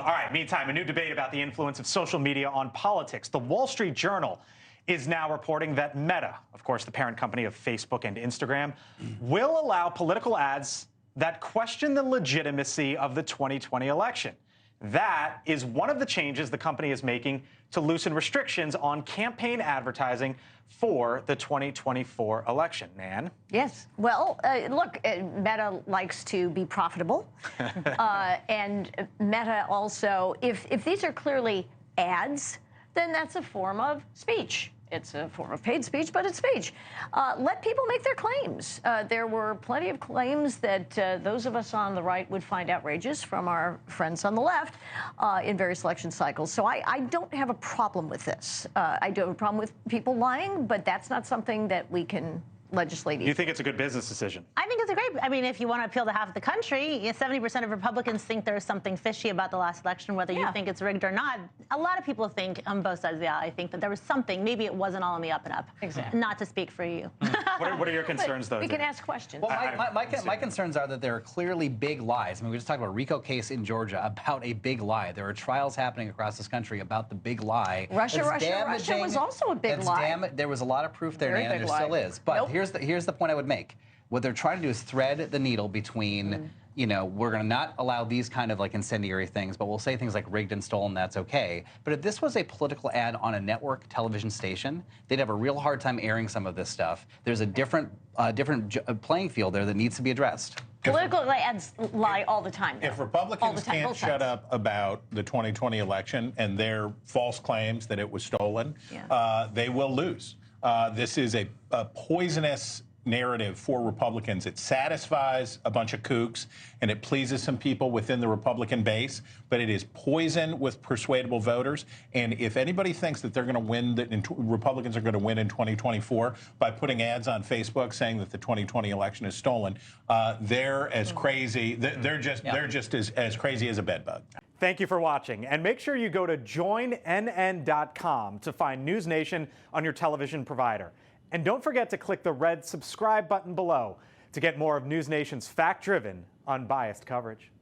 All right, meantime, a new debate about the influence of social media on politics. The Wall Street Journal is now reporting that Meta, of course, the parent company of Facebook and Instagram, will allow political ads that question the legitimacy of the 2020 election. That is one of the changes the company is making to loosen restrictions on campaign advertising for the 2024 election. Nan? Yes. Well, look, Meta likes to be profitable. And Meta also, if these are clearly ads, then that's a form of speech. It's a form of paid speech, but it's speech. Let people make their claims. There were plenty of claims that those of us on the right would find outrageous from our friends on the left in various election cycles. So I don't have a problem with this. I do have a problem with people lying, but that's not something that we can legislate. You think it's a good business decision? I think it's a great. I mean, if you want to appeal to half of the country, 70% of Republicans think there's something fishy about the last election, whether you think it's rigged or not. A lot of people think on both sides of the aisle, I think that there was something. Maybe it wasn't all on the up and up. Exactly. Not to speak for you. What are your concerns, though? We can ask questions. Well, my concerns are that there are clearly big lies. I mean, we just talked about a RICO case in Georgia about a big lie. There are trials happening across this country about the big lie. Russia was also a big lie. There was a lot of proof there, and there still is. But here's the point I would make. What they're trying to do is thread the needle between, you know, we're going to not allow these kind of like incendiary things, but we'll say things like rigged and stolen, that's okay. But if this was a political ad on a network television station, they'd have a real hard time airing some of this stuff. There's a different playing field there that needs to be addressed. Political ads lie all the time. If Republicans can't shut up about the 2020 election and their false claims that it was stolen, they will lose. This is a poisonous narrative for Republicans. It satisfies a bunch of kooks and it pleases some people within the Republican base, but it is poison with persuadable voters. And if anybody thinks that they're going to win, Republicans are going to win in 2024 by putting ads on Facebook saying that the 2020 election is stolen, they're as crazy. They're just as crazy as a bedbug. Thank you for watching, and make sure you go to joinnn.com to find NewsNation on your television provider. And don't forget to click the red subscribe button below to get more of NewsNation's fact-driven, unbiased coverage.